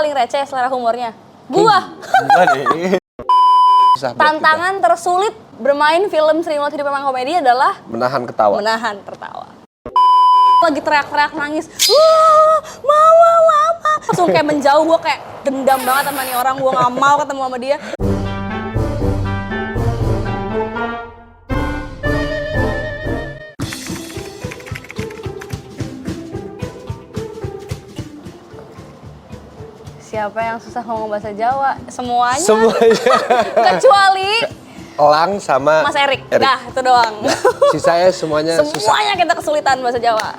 paling receh selera humornya? Gua. Gua deh. Tantangan tersulit bermain film Sri Mulat Hidup Memang Komedi adalah menahan ketawa. menahan tertawa. Lagi teriak-teriak nangis, wah, mama. Langsung kayak menjauh, gue kayak dendam banget sama nih orang, gue gak mau ketemu sama dia. Siapa yang susah ngomong bahasa Jawa? Semuanya. Kecuali Elang sama Mas Erik. Nah, itu doang. Sisanya semuanya susah. Semuanya kita kesulitan bahasa Jawa.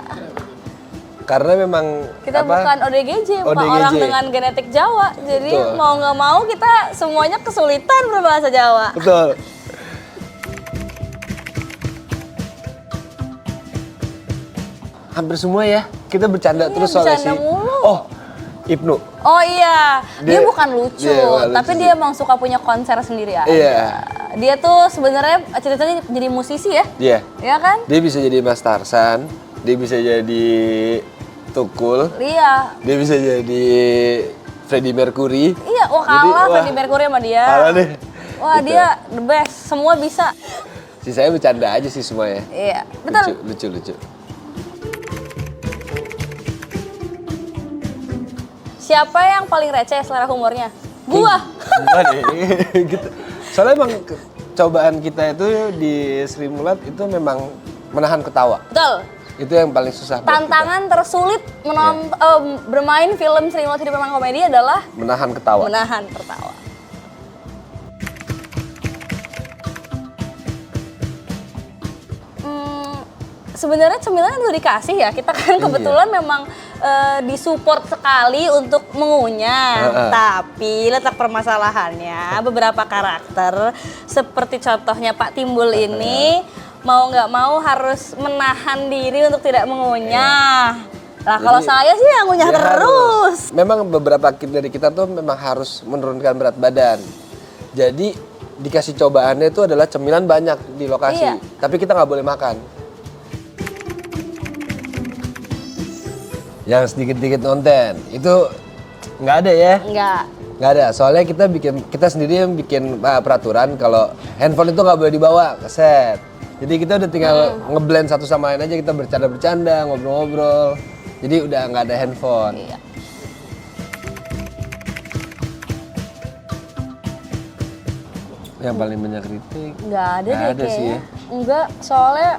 Karena memang Kita bukan ODGJ, bukan ODGJ. orang dengan genetik Jawa. Jadi Betul. mau nggak mau kita semuanya kesulitan berbahasa Jawa. Betul. Hampir semua ya. Kita bercanda Iya, terus soalnya bercanda sih. mulu. Oh, Ibnu. Oh iya, dia Dia- bukan lucu, dia bukan lucu tapi sih. dia emang suka punya konser sendiri aja. Iya. Dia tuh sebenarnya ceritanya jadi musisi ya, Iya. ya kan? Dia bisa jadi Mas Tarsan, dia bisa jadi Tukul, Iya, dia bisa jadi Freddie Mercury. iya. Wah Jadi, kalah wah, Freddie Mercury sama dia. kalah deh. Wah Gitu. dia the best, semua bisa. Sisanya bercanda aja sih semuanya. Iya, betul. Lucu. Siapa yang paling receh selera humornya? Gua. Gua deh. Gitu. Soalnya emang cobaan kita itu di Sri Mulat itu memang menahan ketawa. Betul. Itu yang paling susah buat Tantangan tersulit bermain film Sri Mulat Hidup Memang Komedi adalah kita. Menahan ketawa. menahan tertawa. Sebenarnya cemilan udah dikasih ya, kita kan kebetulan memang disupport sekali untuk mengunyah. Tapi letak permasalahannya beberapa karakter seperti contohnya Pak Timbul ini mau nggak mau harus menahan diri untuk tidak mengunyah. Nah kalau Jadi, saya sih yang ngunyah dia terus. Memang beberapa dari kita tuh memang harus menurunkan berat badan. Jadi dikasih cobaannya itu adalah cemilan banyak di lokasi. Iya. Tapi kita nggak boleh makan. Yang sedikit-sedikit nonton itu nggak ada ya? Nggak ada. Soalnya kita sendiri yang bikin peraturan kalau handphone itu nggak boleh dibawa ke set. Jadi kita udah tinggal ngeblend satu sama lain aja, kita bercanda-bercanda, ngobrol-ngobrol. Jadi udah nggak ada handphone. Iya. Yang paling banyak kritik. Nggak ada Nggak deh ada sih kayaknya. ya. Enggak, soalnya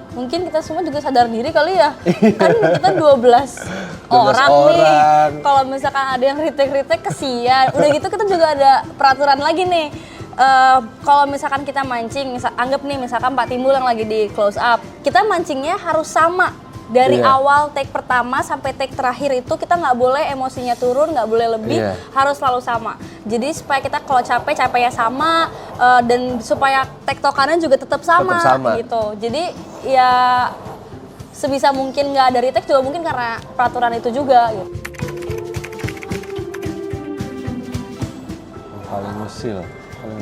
mungkin kita semua juga sadar diri kali ya. Kan kita 12 orang nih. Kalau misalkan ada yang kritik-kritik kesian. Udah gitu kita juga ada peraturan lagi nih. Kalau misalkan kita mancing, anggap nih misalkan Pak Timbul yang lagi di close up. Kita mancingnya harus sama. Dari Iya. awal take pertama sampai take terakhir itu kita nggak boleh emosinya turun, nggak boleh lebih, Iya. harus selalu sama. Jadi supaya kita kalau capeknya sama dan supaya tektokannya juga tetap sama, Tetap sama. gitu. Jadi ya sebisa mungkin nggak ada retake juga mungkin karena peraturan itu juga. Gitu. Paling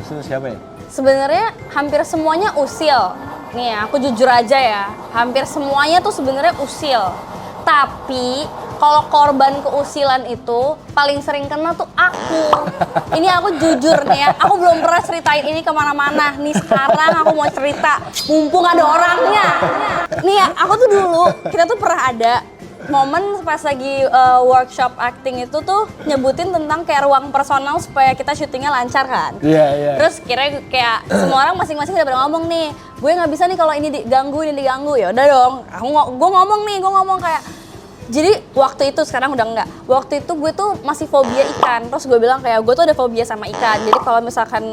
usil siapa ya? Sebenarnya hampir semuanya usil. Nih ya, aku jujur aja ya, hampir semuanya tuh sebenarnya usil. Tapi kalau korban keusilan itu paling sering kena tuh aku. Ini aku jujur nih ya, aku belum pernah ceritain ini kemana-mana. Nih sekarang aku mau cerita, mumpung ada orangnya. Nih ya, aku tuh dulu, kita tuh pernah ada momen pas lagi workshop acting itu tuh nyebutin tentang kayak ruang personal supaya kita syutingnya lancar kan. Iya. Terus kira kayak semua orang masing-masing udah pada ngomong nih, gue nggak bisa nih kalau ini diganggu, ya udah dong. Gue ngomong kayak, jadi waktu itu sekarang udah enggak. Waktu itu gue tuh masih fobia ikan. Terus gue bilang kayak gue tuh ada fobia sama ikan. Jadi kalau misalkan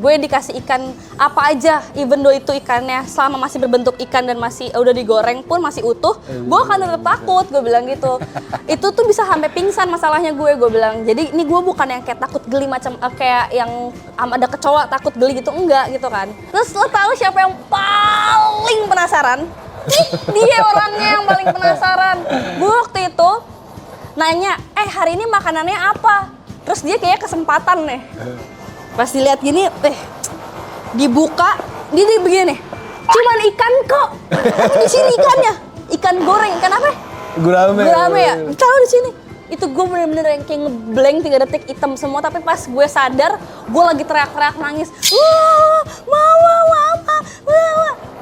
gue dikasih ikan apa aja, even though itu ikannya selama masih berbentuk ikan dan masih udah digoreng pun masih utuh, gue akan tetap takut. Gue bilang gitu. Itu tuh bisa sampai pingsan masalahnya gue bilang. Jadi ini gue bukan yang kayak takut geli macam kayak yang ada kecoa takut geli gitu, enggak gitu kan. Terus lo tahu siapa yang paling penasaran? Dia orangnya yang paling penasaran. Gue waktu itu nanya, hari ini makanannya apa? Terus dia kayak kesempatan nih. Pas dilihat gini, dibuka, dia begini nih. Cuman ikan kok. Tapi di sini ikannya, ikan goreng, ikan apa? Gurame. Gurame ya. Taruh di sini. Itu gue bener-bener yang kayak ngeblank 3 detik, hitam semua. Tapi pas gue sadar, gue lagi teriak-teriak nangis. Wah, mama.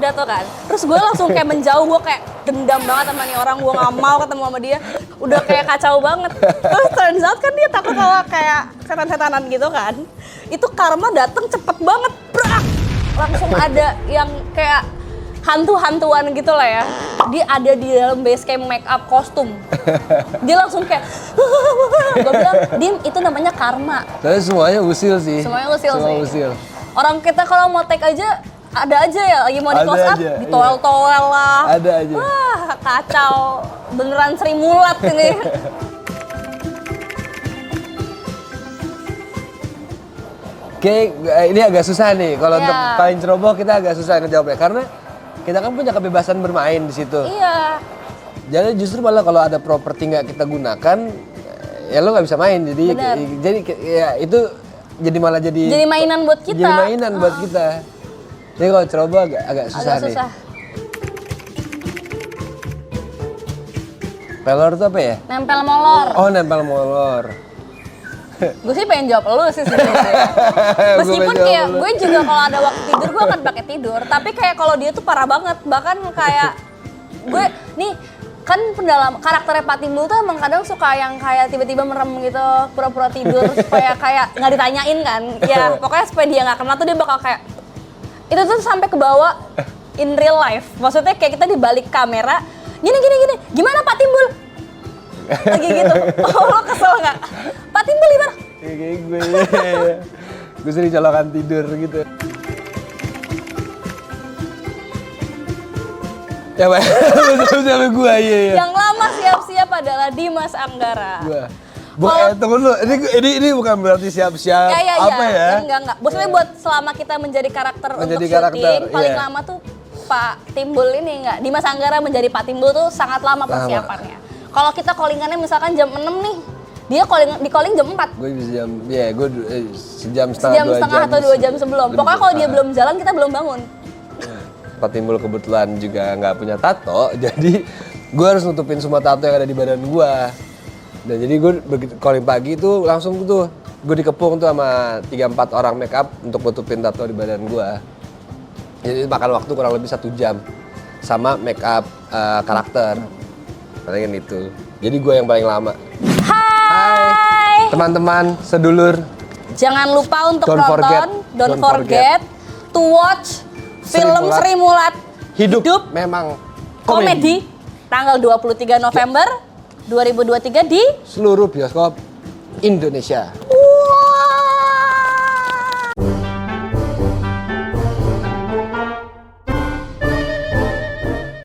Udah tuh kan. Terus gue langsung kayak menjauh, gue kayak dendam banget sama nih orang. Gue gak mau ketemu sama dia. Udah kayak kacau banget. Terus turns out kan dia takut kalau kayak setan-setanan gitu kan. Itu karma datang cepet banget. Brak! Langsung ada yang kayak hantu-hantuan gitu lah ya. Dia ada di dalam base camp make up kostum. Dia langsung kayak gue bilang, Dim, itu namanya karma. Tapi semuanya usil sih. Semuanya usil Semua sih. usil. Orang kita kalau mau take aja ada aja ya, lagi mau di Ada close up, aja, ditowel-towel lah. Ada aja. Wah, kacau. Beneran Sri Mulat ini. Oke, ini agak susah nih. Kalau Iya. untuk paling ceroboh kita agak susah ngejawabnya karena kita kan punya kebebasan bermain di situ. Iya. Jadi justru malah kalau ada properti nggak kita gunakan, ya lo nggak bisa main. Bener. Jadi ya itu jadi malah jadi mainan buat kita. Jadi mainan buat kita. Jadi kalau ceroboh agak susah Agak nih. susah. Pelor tuh apa ya? Nempel molor. Oh, nempel molor. Gue sih pengen jawab lu sih sebenarnya. Meskipun Gua pengen kayak jawab lu. gue juga kalau ada waktu tidur gue akan pakai tidur. Tapi kayak kalau dia tuh parah banget. Bahkan kayak gue nih kan pendalam karakternya Pak Timbul tuh emang kadang suka yang kayak tiba-tiba merem gitu, pura-pura tidur supaya kayak nggak ditanyain kan. Ya pokoknya supaya dia nggak kena tuh dia bakal kayak itu tuh sampai ke bawah in real life. Maksudnya kayak kita di balik kamera, gini. Gimana Pak Timbul? Lagi gitu. Oh, lo kesel nggak? Pak Timbul gimana? Kayak gue. Gue sering colokan tidur gitu. Ya, Pak. Sama gue, iya. Yang lama siap-siap adalah Dimas Anggara. Gua. Tunggu dulu. Ini bukan berarti siap-siap apa ya? Enggak. Maksudnya buat selama kita menjadi karakter Menjadi untuk karakter, syuting, paling iya. lama tuh Pak Timbul ini enggak. Dimas Anggara menjadi Pak Timbul tuh sangat lama persiapannya. Kalau kita callingannya misalkan jam 6 nih, dia di calling jam 4. Gue bisa jam, gue sejam Sejam setengah, setengah atau 2 jam sebelum. Pokoknya kalau dia belum jalan, kita belum bangun. Pak Timbul kebetulan juga nggak punya tato, jadi gue harus nutupin semua tato yang ada di badan gue. Dan jadi gue begitu calling pagi itu langsung tuh gue dikepung tuh sama 3-4 orang make up untuk nutupin tato di badan gue. Jadi makan waktu kurang lebih 1 jam sama make up karakter. Palingan itu. Jadi gue yang paling lama. Hai. Teman-teman, sedulur. Jangan lupa untuk Don't don't forget forget to watch film Mulat. Sri Mulat Hidup memang komedi tanggal 23 November 2023 di seluruh bioskop Indonesia.